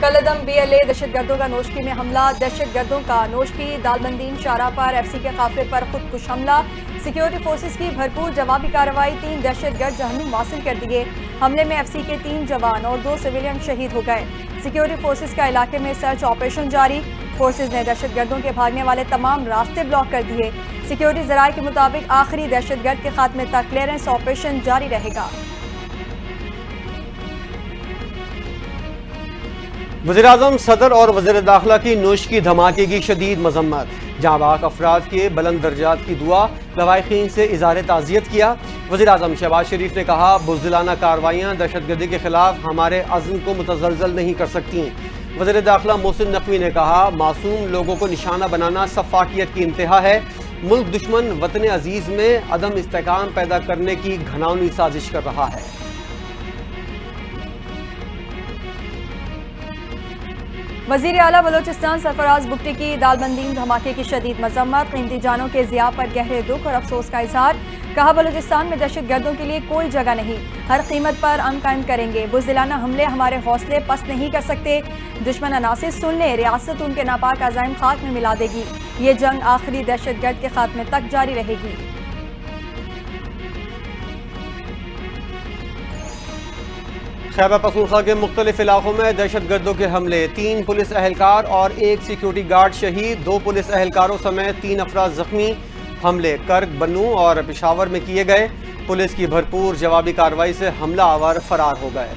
कलदम BLA दहशत गर्दों का नोशकी में हमला। दहशत गर्दों का नोशकी दालबंदीन शाहराह पर FC के काफिले पर खुदकुश हमला। सिक्योरिटी फोर्सेस की भरपूर जवाबी कार्रवाई। 3 दहशत गर्द जहन्नुम वासिल कर दिए। हमले में FC के 3 जवान और 2 सिविलियन शहीद हो गए। सिक्योरिटी फोर्सेस का इलाके में सर्च ऑपरेशन जारी। फोर्सेस ने दहशत गर्दों के भागने वाले तमाम रास्ते ब्लॉक कर दिए। सिक्योरिटी जराये के मुताबिक आखिरी दहशत गर्द के खात्मे तक क्लियरेंस ऑपरेशन जारी रहेगा। वज़ीर-ए-आज़म सदर और वज़ीर दाखिला की नोशकी धमाके की शदीद मजम्मत। जांबाग अफराद के बुलंद दर्जात की दुआ। लवाहिकीन से इज़हार ताज़ियत किया। वज़ीर-ए-आज़म शहबाज शरीफ ने कहा, बुज़दिलाना कार्रवाइयाँ दहशतगर्दी के खिलाफ हमारे अज़्म को मुतज़लज़ल नहीं कर सकती। वज़ीर दाखिला मोहसिन नकवी ने कहा, मासूम लोगों को निशाना बनाना सफ़ाकियत की इंतहा है। मुल्क दुश्मन वतन अजीज़ में अदम इस्तेहकाम पैदा करने की घिनौनी साजिश कर रहा है। वज़ीर आला बलोचिस्तान सरफराज बुगटी की दालबंदीन धमाके की शदीद मजम्मत। कीमती जानों के ज़िया पर गहरे दुख और अफसोस का इजहार। कहा, बलोचिस्तान में दहशत गर्दों के लिए कोई जगह नहीं, हर कीमत पर अमन कायम करेंगे। बुज़दिलाना हमले हमारे हौसले पस्त नहीं कर सकते। दुश्मन अनासिर सुन ले, रियासत उनके नापाक अज़ाइम खाक में मिला देगी। ये जंग आखिरी दहशत गर्द के खात्मे तक जारी रहेगी। खैबर पख्तूनख्वा के मुख्तलिफ इलाकों में दहशत गर्दों के हमले। 3 पुलिस एहलकार और 1 सिक्योरिटी गार्ड शहीद। 2 पुलिस एहलकारों समेत 3 अफराद जख्मी। हमले कर्क, बन्नू और पेशावर में किए गए। पुलिस की भरपूर जवाबी कार्रवाई से हमला आवर फरार हो गए।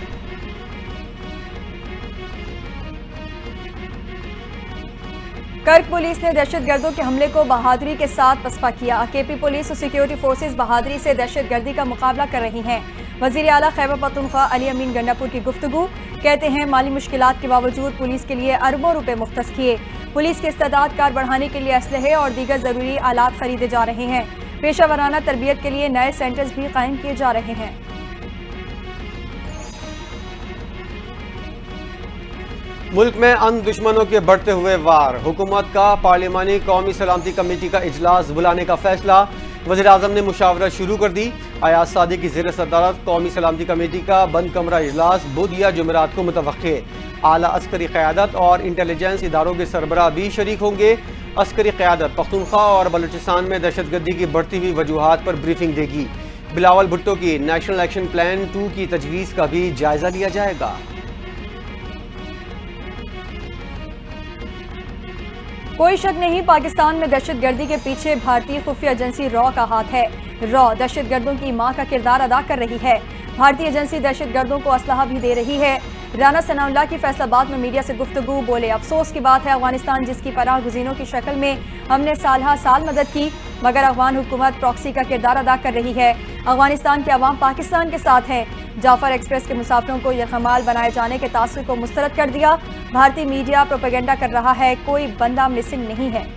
कर्क पुलिस ने दहशत गर्दों के हमले को बहादुरी के साथ पसपा किया। KP पुलिस और सिक्योरिटी फोर्सेस बहादुरी से दहशत गर्दी का मुकाबला कर रही हैं। वज़ीर आला खैबर पख्तूनख्वा अली अमीन गंडापुर की गुफ्तगू। कहते हैं, माली मुश्किलात के बावजूद पुलिस के लिए अरबों रुपए मुख्तस किए। पुलिस के इस्तेदाद कार बढ़ाने के लिए असलहे और दीगर ज़रूरी आलात खरीदे जा रहे हैं। पेशा वराना तरबियत के लिए नए सेंटर्स भी कायम किए जा रहे हैं। मुल्क में अन दुश्मनों के बढ़ते हुए वार। हुकूमत का पार्लिमानी कौमी सलामती कमेटी का इजलास बुलाने का फैसला। वज़ीर-ए-आज़म ने मुशावरत शुरू कर दी। अयाज सादी की ज़ेर सदारत कौमी सलामती कमेटी का बंद कमरा इजलास बुध या जुमेरात को मुतवक्के। आला अस्करी क़यादत और इंटेलिजेंस इदारों के सरबराह भी शरीक होंगे। अस्करी क़यादत पख्तूनख्वा और बलूचिस्तान में दहशतगर्दी की बढ़ती हुई वजूहात पर ब्रीफिंग देगी। बिलावल भुट्टो की नेशनल एक्शन प्लान 2 की तजवीज़ का भी जायजा लिया जाएगा। कोई शक नहीं, पाकिस्तान में दहशतगर्दी के पीछे भारतीय खुफिया एजेंसी रॉ का हाथ है। रॉ दहशतगर्दों की मां का किरदार अदा कर रही है। भारतीय एजेंसी दहशतगर्दों को असलहा भी दे रही है। राना सनाउल्लाह की फैसलाबाद में मीडिया से गुफ्तगू। बोले, अफसोस की बात है, अफगानिस्तान जिसकी पनाह गुज़ीनों की शक्ल में हमने साल हा साल मदद की, मगर अफगान हुकूमत प्रॉक्सी का किरदार अदा कर रही है। अफगानिस्तान के अवाम पाकिस्तान के साथ हैं। जाफर एक्सप्रेस के मुसाफिरों को यरगमाल बनाए जाने के तासुर को मुस्तरद कर दिया। भारतीय मीडिया प्रोपेगेंडा कर रहा है, कोई बंदा मिसिंग नहीं है।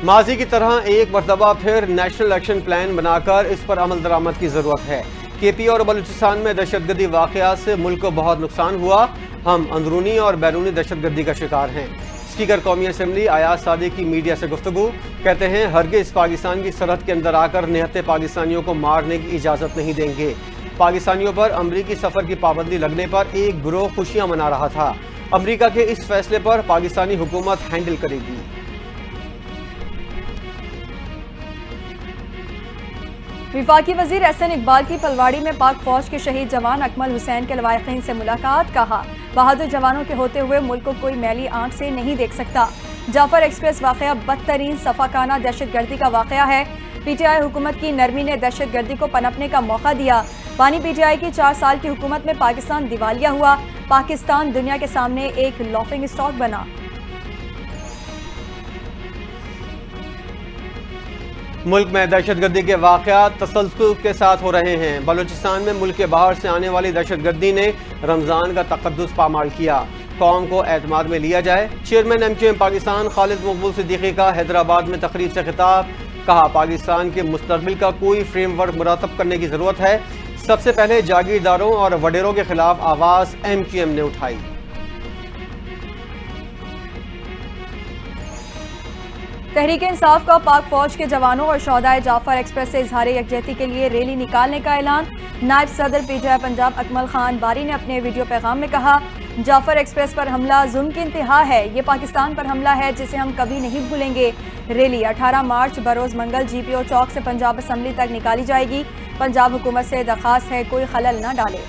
माजी की तरह एक मरतबा फिर नेशनल एक्शन प्लान बनाकर इस पर अमल दरामद की ज़रूरत है। KP और बलूचिस्तान में दहशतगर्दी वाक़यात से मुल्क को बहुत नुकसान हुआ। हम अंदरूनी और बैरूनी दहशतगर्दी का शिकार हैं। स्पीकर कौमी असम्बली अयाज सादी की मीडिया से गुफ्तगू। कहते हैं, हरगिज़ पाकिस्तान की सरहद के अंदर आकर निहत्ते पाकिस्तानियों को मारने की इजाज़त नहीं देंगे। पाकिस्तानियों पर अमरीकी सफ़र की पाबंदी लगने पर एक गिरोह खुशियाँ मना रहा था। अमरीका के इस फैसले पर पाकिस्तानी हुकूमत हैंडल करेगी। विफाकी वजीर एहसन इकबाल की पलवाड़ी में पाक फौज के शहीद जवान अकमल हुसैन के लवाहिकीन से मुलाकात। कहा, बहादुर जवानों के होते हुए मुल्क को कोई मैली आंख से नहीं देख सकता। जाफर एक्सप्रेस वाक़या बदतरीन सफाकाना दहशतगर्दी का वाक़या है। PTI हुकूमत की नरमी ने दहशतगर्दी को पनपने का मौका दिया। पानी PTI की 4 साल की हुकूमत में पाकिस्तान दिवालिया हुआ। पाकिस्तान दुनिया के सामने एक लॉफिंग स्टॉक बना। मुल्क में दहशतगर्दी के वाक़यात तसलसल के साथ हो रहे हैं। बलूचिस्तान में मुल्क के बाहर से आने वाली दहशतगर्दी ने रमज़ान का तक़द्दुस पामाल किया। कौम को एतमाद में लिया जाए। चेयरमैन MQM पाकिस्तान खालिद मकबूल सिद्दीकी का हैदराबाद में तकरीब से खिताब। कहा, पाकिस्तान के मुस्तक़बिल का कोई फ्रेमवर्क मुरतब करने की ज़रूरत है। सबसे पहले जागीरदारों और वडेरों के खिलाफ आवाज़ MQM ने उठाई। तहरीक इंसाफ का पाक फौज के जवानों और शोहदाए जाफर एक्सप्रेस से इजहार यकजहती के लिए रैली निकालने का ऐलान। نائب صدر PTI पंजाब अकमल खान बारी ने अपने वीडियो पैगाम में कहा, जाफर एक्सप्रेस पर हमला जुल्म की इंतहा है, ये पाकिस्तान पर हमला है जिसे हम कभी नहीं भूलेंगे। रैली 18 मार्च बरोज मंगल GPO चौक से पंजाब असम्बली तक निकाली जाएगी। पंजाब हुकूमत से दरख्वास्त है कोई खलल न डाले।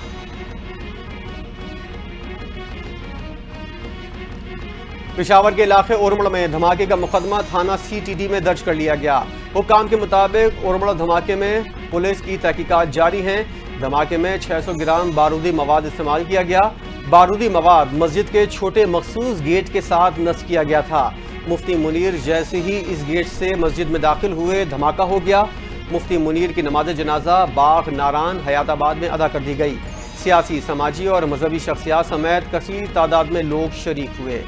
पेशावर के इलाके ओरमड़ में धमाके का मुकदमा थाना CTD में दर्ज कर लिया गया। हुक्काम के मुताबिक ओरमड़ धमाके में पुलिस की तहकीकात जारी हैं। धमाके में 600 ग्राम बारूदी मवाद इस्तेमाल किया गया। बारूदी मवाद मस्जिद के छोटे मखसूस गेट के साथ नस्ब किया गया था। मुफ्ती मुनीर जैसे ही इस गेट से मस्जिद में दाखिल हुए, धमाका हो गया। मुफ्ती मुनीर की नमाज जनाजा बाग नारान हयाताबाद में अदा कर दी गई। सियासी, समाजी और मजहबी शख्सियात समेत कसीर तादाद में लोग शरीक हुए।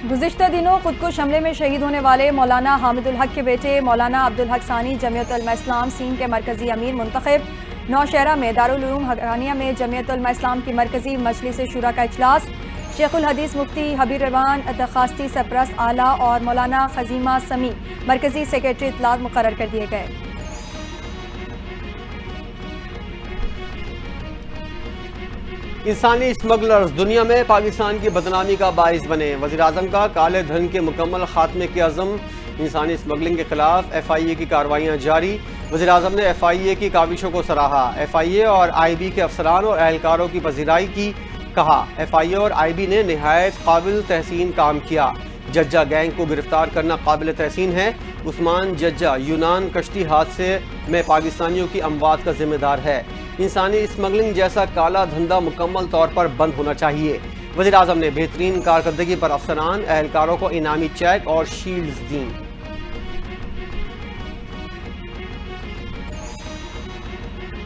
गुज़िश्ता दिनों खुदकुश हमले में शहीद होने वाले मौलाना हामिदुल हक के बेटे मौलाना अब्दुल हक सानी जमीयत उलमा इस्लाम सीन के मरकजी अमीर मुंतखब। नौशहरा में दारुल उलूम हकानिया में जमीयत उलमा इस्लाम की मरकजी मजलिस शुरा का इजलास। शेखुल हदीस मुफ्ती हबीब रहमान दरखास्ती सरपरस्त आला और मौलाना खजीमा समी मरकजी सेक्रेटरी इत्तलात मुकर्रर कर दिए गए। इंसानी स्मगलर्स दुनिया में पाकिस्तान की बदनामी का बाइस बने। वज़ीर-ए-आज़म का काले धन के मुकम्मल खात्मे के अज़म। इंसानी स्मगलिंग के खिलाफ FIA की कार्रवाइयाँ जारी। वज़ीर-ए-आज़म ने FIA की काविशों को सराहा। FIA और IB के अफसरान और एहलकारों की पजीराई की। कहा, FIA और IB ने निहायत काबिल तहसीन काम किया। जज्जा गैंग को गिरफ्तार करना काबिल तहसीन है। उस्मान जज्जा यूनान कश्ती हादसे में पाकिस्तानियों की अमवात का जिम्मेदार है। इंसानी स्मगलिंग जैसा काला धंधा मुकम्मल तौर पर बंद होना चाहिए। वज़ीर-ए-आज़म ने बेहतरीन कारकर्दगी पर अफसरान एहलकारों को इनामी चेक और शील्ड्स दी।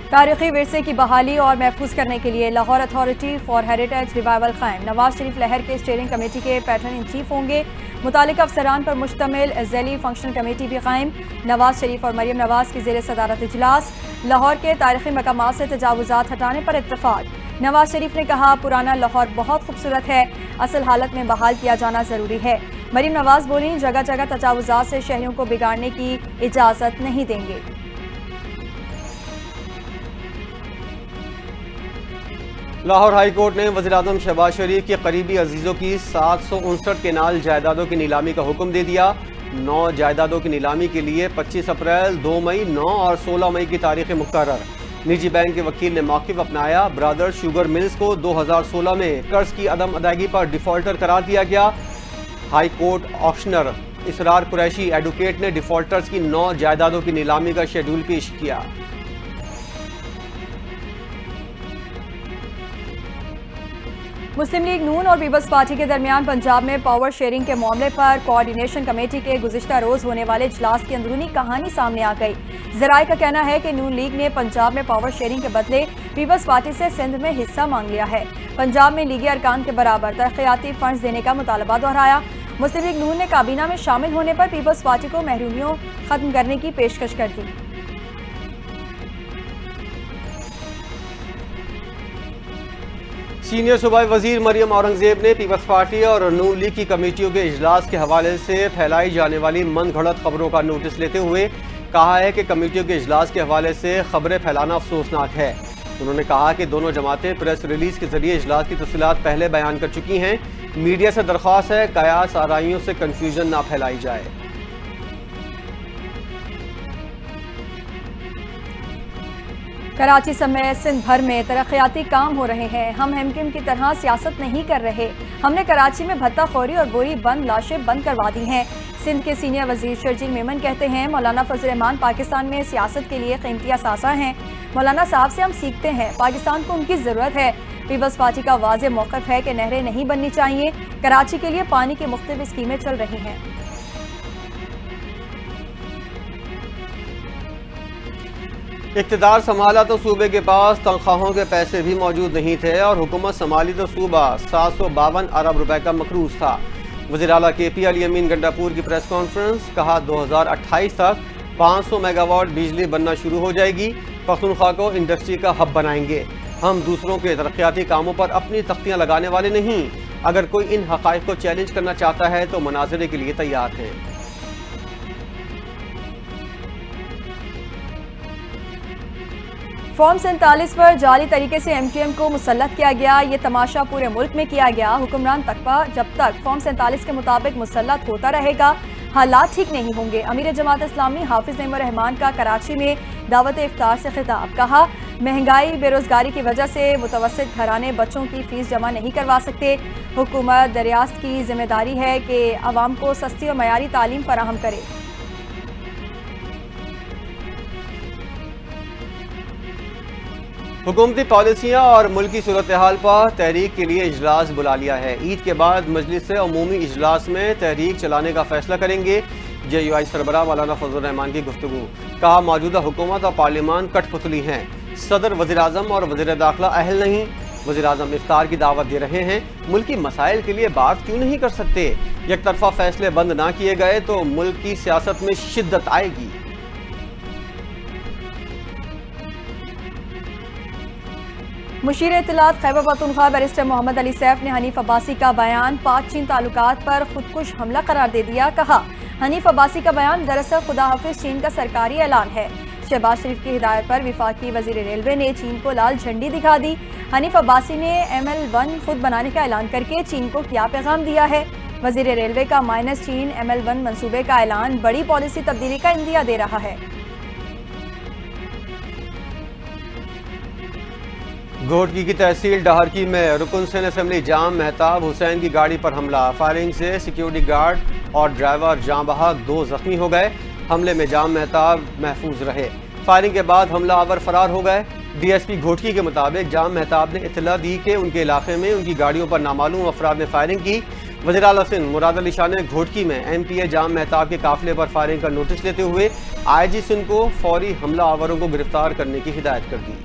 तारीखी विरसे की बहाली और महफूज करने के लिए Lahore authority for heritage revival कायम। नवाज शरीफ लहर के स्टीयरिंग कमेटी के पैटर्न इन चीफ होंगे। मुतालिका अफसरान पर मुश्तमिल ज़ैली फंक्शनल कमेटी भी कायम। नवाज शरीफ और मरियम नवाज की ज़ेर सदारत इजलास। लाहौर के तारीखी मकामात से तजावुज़ात हटाने पर इत्तफाक। नवाज शरीफ ने कहा, पुराना लाहौर बहुत खूबसूरत है, असल हालत में बहाल किया जाना ज़रूरी है। मरियम नवाज बोली, जगह जगह तजावुज़ात से शहरियों को बिगाड़ने की इजाज़त नहीं देंगे। लाहौर हाई कोर्ट ने वज़ीर-ए-आज़म शहबाज शरीफ के करीबी अजीज़ों की 759 केनाल जायदादों की नीलामी का हुक्म दे दिया। 9 जायदादों की नीलामी के लिए 25 अप्रैल, 2 मई, 9 और 16 मई की तारीखें मुकर्रर। निजी बैंक के वकील ने मौक़िफ़ अपनाया। ब्रदर्स शुगर मिल्स को 2016 में कर्ज की अदम अदायगी पर डिफ़ॉल्टर करार दिया गया। हाई कोर्ट ऑक्शनर इसरार कुरैशी एडवोकेट ने डिफ़ॉल्टर्स की 9 जायदादों की नीलामी का शेड्यूल पेश किया। मुस्लिम लीग नून और पीपल्स पार्टी के दरमियान पंजाब में पावर शेयरिंग के मामले पर कोऑर्डिनेशन कमेटी के गुज़िश्ता रोज़ होने वाले इजलास की अंदरूनी कहानी सामने आ गई। ज़राए का कहना है कि नून लीग ने पंजाब में पावर शेयरिंग के बदले पीपल्स पार्टी से सिंध में हिस्सा मांग लिया है। पंजाब में लीगी अरकान के बराबर तरक्याती फंड्स देने का मुतालबा दोहराया। मुस्लिम लीग नून ने काबीना में शामिल होने पर पीपल्स पार्टी को महरूमियों खत्म करने की पेशकश कर दी। सीनियर सूबाई वजीर मरियम औरंगजेब ने पीपल्स पार्टी और नून लीग की कमेटियों के इजलास के हवाले से फैलाई जाने वाली मन घड़त खबरों का नोटिस लेते हुए कहा है कि कमेटियों के इजलास के हवाले से खबरें फैलाना अफसोसनाक है। उन्होंने कहा कि दोनों जमातें प्रेस रिलीज के जरिए इजलास की तफसीलात पहले बयान कर चुकी हैं। मीडिया से दरख्वास्त है कयास आराइयों से कन्फ्यूजन ना फैलाई जाए। कराची समेत सिंध भर में तरक्याती काम हो रहे हैं। हम हेमकिम की तरह सियासत नहीं कर रहे। हमने कराची में भत्ताखोरी और बोरी बंद लाशें बंद करवा दी हैं। सिंध के सीनियर वजीर शर्जील मेमन कहते हैं, मौलाना फजल रहमान पाकिस्तान में सियासत के लिए कीमती असासा हैं। मौलाना साहब से हम सीखते हैं, पाकिस्तान को उनकी ज़रूरत है। पीपल्स पार्टी का वाज़ेह मौक़िफ़ है कि नहरें नहीं बननी चाहिए। कराची के लिए पानी की मुख्तलिफ स्कीमें चल रही हैं। इक़्तिदार संभाला तो सूबे के पास तनख्वाहों के पैसे भी मौजूद नहीं थे और हुकूमत संभाली तो सूबा 752 अरब रुपए का मकरूज था। वज़ीर आला KP अली अमीन गंडापुर की प्रेस कॉन्फ्रेंस। कहा, 2028 तक 500 मेगावाट बिजली बनना शुरू हो जाएगी। पख्तूनख्वा को इंडस्ट्री का हब बनाएंगे। हम दूसरों के तरक्याती कामों पर अपनी तख्तियाँ लगाने वाले नहीं। अगर कोई इन हक़ाइक़ को चैलेंज करना चाहता है तो मुनाज़रे के लिए तैयार हैं। फॉर्म 47 पर जाली तरीके से MQM को मुसल्लत किया गया। ये तमाशा पूरे मुल्क में किया गया। हुक्मरान तकबा जब तक फॉर्म 47 के मुताबिक मुसल्लत होता रहेगा, हालात ठीक नहीं होंगे। अमीर जमात इस्लामी हाफिज नईमुर रहमान का कराची में दावत इफ्तार से खिताब। कहा, महंगाई बेरोजगारी की वजह से मुतवस्सित घराने बच्चों की फीस जमा नहीं करवा सकते। हुकूमत रियासत की जिम्मेदारी है कि अवाम को सस्ती और मयारी तालीम फराहम करे। हुकूमती पॉलिसियाँ और मुल्की सूरत हाल पर तहरीक के लिए इजलास बुला लिया है। ईद के बाद मजलिस से अमूमी इजलास में तहरीक चलाने का फैसला करेंगे। JUI सरबराह मौलाना फजल रहमान की गुफ्तगू। कहा, मौजूदा हुकूमत और पार्लियामान कठपुतली हैं। सदर, वज़ीर आज़म और वज़ीर दाखिला अहल नहीं। वज़ीर आज़म इफ्तार की दावत दे रहे हैं। मुल्की मसाइल के लिए बात क्यों नहीं कर सकते? एक तरफा फैसले बंद ना किए गए तो मुल्क की सियासत में शिद्दत आएगी। मुशीर इत्तलात खैबर पख्तूनख्वा बैरिस्टर मोहम्मद अली सैफ ने हनीफ अब्बासी का बयान पाक चीन ताल्लुकात पर खुदकुश हमला करार दे दिया। कहा, हनीफ अब्बासी का बयान दरअसल खुदा हाफिज चीन का सरकारी ऐलान है। शहबाज शरीफ की हिदायत पर विफाकी वजीर रेलवे ने चीन को लाल झंडी दिखा दी। हनीफ अब्बासी ने ML1 खुद बनाने का ऐलान करके चीन को क्या पैगाम दिया है? वजीर रेलवे का माइनस चीन ML1 मंसूबे का ऐलान बड़ी पॉलिसी तब्दीली का इंदिया दे रहा है। घोटकी की तहसील डहरकी में रुकन सेन असेंबली जाम मेहताब हुसैन की गाड़ी पर हमला। फायरिंग से सिक्योरिटी गार्ड और ड्राइवर जाम बहक 2 जख्मी हो गए। हमले में जाम मेहताब महफूज रहे। फायरिंग के बाद हमलावर फरार हो गए। DSP घोटकी के मुताबिक जाम मेहताब ने इत्तला दी कि उनके इलाके में उनकी गाड़ियों पर नामालूम अफराद ने फायरिंग की। वज़ीर आला सिंध मुराद अली शाह ने घोटकी में MPA जाम मेहताब के काफिले पर फायरिंग का नोटिस लेते हुए IG सिंध को फौरी हमला आवरों को गिरफ्तार करने की हिदायत कर दी।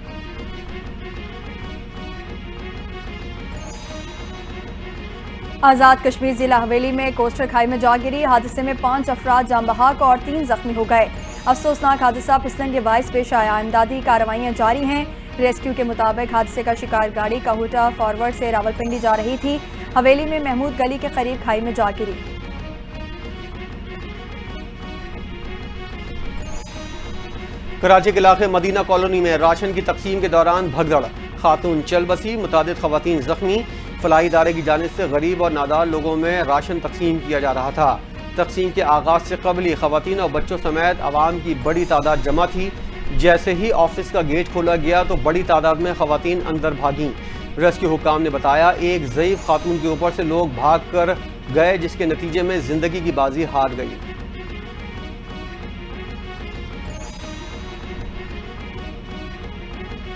आज़ाद कश्मीर जिला हवेली में कोस्टर खाई में जा गिरी। हादसे में 5 अफराद जाम बहक और 3 जख्मी हो गए। अफसोसनाक हादसा फिसलन के बायस पेश आया। इमदादी कार्रवाइयां जारी हैं। रेस्क्यू के मुताबिक हादसे का शिकार गाड़ी काहूटा फॉरवर्ड से रावलपिंडी जा रही थी। हवेली में महमूद गली के करीब खाई में जा गिरी। कराची के इलाके मदीना कॉलोनी में राशन की तकसीम के दौरान भगदड़, खातून चल बसी, मुतादिद खवातीन जख्मी। फलाही इदारे की जानिब से गरीब और नादार लोगों में राशन तकसीम किया जा रहा था। तकसीम के आगाज से कबल ही खवातीन और बच्चों समेत आवाम की बड़ी तादाद जमा थी। जैसे ही ऑफिस का गेट खोला गया तो बड़ी तादाद में खवातीन अंदर भागीं। रेस्क्यू हुकाम ने बताया, एक ज़ईफ खातून के ऊपर से लोग भाग कर गए, जिसके नतीजे में जिंदगी की बाजी हार गई।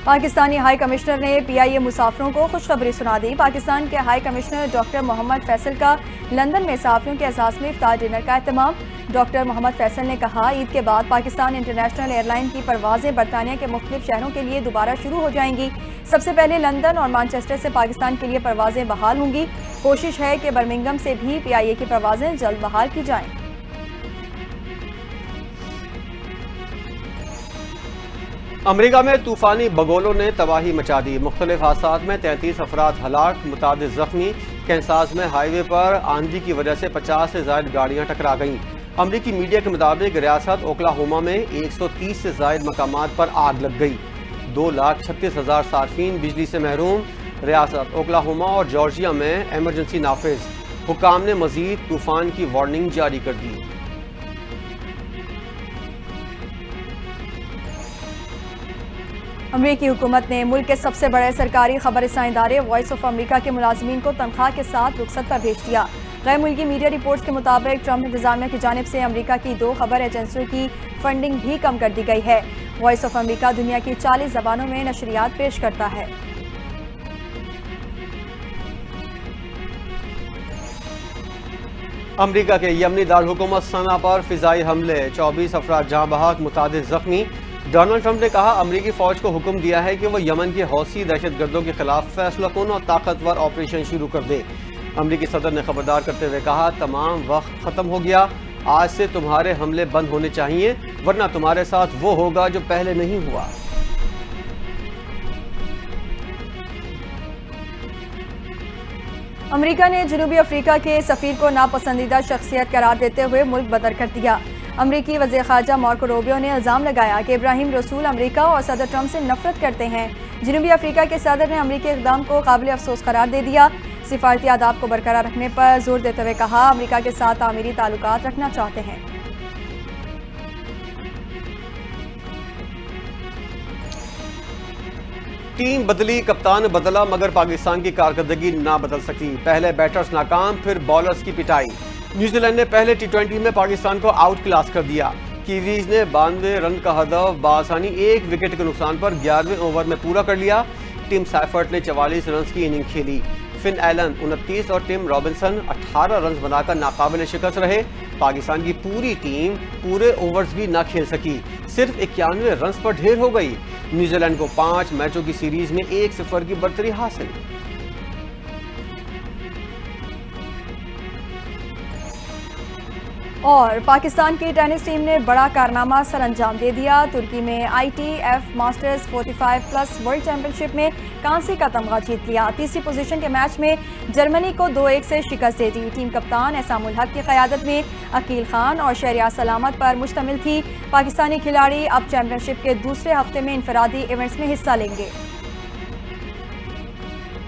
पाकिस्तानी हाई कमिश्नर ने PIA मुसाफिरों को खुशखबरी सुना दी। पाकिस्तान के high commissioner doctor Mohammad Faisal का लंदन में सहाफ़ियों के एहसास में इफ्तार डिनर का एहतमाम। डॉक्टर मोहम्मद फैसल ने कहा, ईद के बाद पाकिस्तान इंटरनेशनल एयरलाइन की परवाज़ें बरतानिया के मुख्तलिफ शहरों के लिए दोबारा शुरू हो जाएंगी। सबसे पहले लंदन और मैनचेस्टर से पाकिस्तान के लिए परवाज़ें बहाल होंगी। कोशिश है कि बर्मिंघम से भी PIA की परवाज़ें जल्द बहाल की जाएँ। अमेरिका में तूफानी बगोलों ने तबाही मचा दी। मुख्तलिफ हादसात में 33 अफराद हलाक, मुतादिद जख्मी। कैंसास में हाईवे पर आंधी की वजह से 50 से ज़ायद गाड़ियां टकरा गईं। अमरीकी मीडिया के मुताबिक रियासत ओक्लाहोमा में 130 से ज़ायद मकामात पर आग लग गई। 2,36,000 सार्फिन बिजली से महरूम। रियासत ओक्लाहोमा और जॉर्जिया में एमरजेंसी नाफिज। हुकाम ने मजीद तूफान की वार्निंग जारी कर दी। अमरीकी हुकूमत ने मुल्क के सबसे बड़े सरकारी खबरसां इदारे वॉइस ऑफ अमरीका के मुलाजमीन को तनख्वाह के साथ रुखसत पर भेज दिया। गैर मुल्की मीडिया रिपोर्ट्स के मुताबिक ट्रंप इंतजामिया की जानिब से अमरीका की 2 खबर एजेंसियों की फंडिंग भी कम कर दी गई है। वॉइस ऑफ अमरीका दुनिया की 40 ज़बानों में नशरियात पेश करता है। अमरीका के यमनी दारहुकूमत सना पर फिजाई हमले, 24 अफराद जहां बहक, मुतादिद जख्मी। डोनाल्ड ट्रंप ने कहा, अमरीकी फौज को हुक्म दिया है कि वो यमन के हौसी दहशतगर्दों के खिलाफ फैसलाकुन और ताकतवर ऑपरेशन शुरू कर दे। अमरीकी सदर ने खबरदार करते हुए कहा, तमाम वक्त खत्म हो गया। आज से तुम्हारे हमले बंद होने चाहिए, वरना तुम्हारे साथ वो होगा जो पहले नहीं हुआ। अमेरिका ने जनूबी अफ्रीका के सफीर को नापसंदीदा शख्सियत करार देते हुए मुल्क बदर कर दिया। امریکی وزیر خارجہ مارکو روبیو نے الزام لگایا کہ ابراہیم رسول امریکہ اور صدر ٹرمپ سے نفرت کرتے ہیں۔ جنوبی افریقہ کے صدر نے امریکی اقدام کو قابل افسوس قرار دے دیا۔ سفارتی آداب کو برقرار رکھنے پر زور دیتے ہوئے کہا امریکہ کے ساتھ تعمیری تعلقات رکھنا چاہتے ہیں۔ ٹیم بدلی، کپتان بدلا، مگر پاکستان کی کارکردگی نہ بدل سکی۔ پہلے بیٹرز ناکام، پھر بالرز کی پٹائی۔ نیوزی لینڈ نے پہلے ٹی20 میں پاکستان کو آؤٹ کلاس کر دیا۔ کیویز نے 92 رن کا ہدف بآسانی 1 وکٹ کے نقصان پر 11ویں اوور میں پورا کر لیا۔ ٹیم سیفرٹ نے 44 رنز کی اننگ کھیلی۔ فن ایلن 29 اور ٹم رابنسن 18 رنز بنا کر ناقابل شکست رہے۔ پاکستان کی پوری ٹیم پورے اوورز بھی نہ کھیل سکی، صرف 91 رنز پر ڈھیر ہو گئی۔ نیوزی لینڈ کو 5 میچوں کی سیریز میں 1-0 کی برتری حاصل۔ اور پاکستان کی ٹینس ٹیم نے بڑا کارنامہ سر انجام دے دیا۔ ترکی میں ITF ماسٹرز 45+ ورلڈ چیمپئن شپ میں کانسی کا تمغہ جیت لیا۔ تیسری پوزیشن کے میچ میں جرمنی کو 2-1 سے شکست دے دی۔ ٹیم کپتان احسام الحق کی قیادت میں عقیل خان اور شہریار سلامت پر مشتمل تھی۔ پاکستانی کھلاڑی اب چیمپئن شپ کے دوسرے ہفتے میں انفرادی ایونٹس میں حصہ لیں گے۔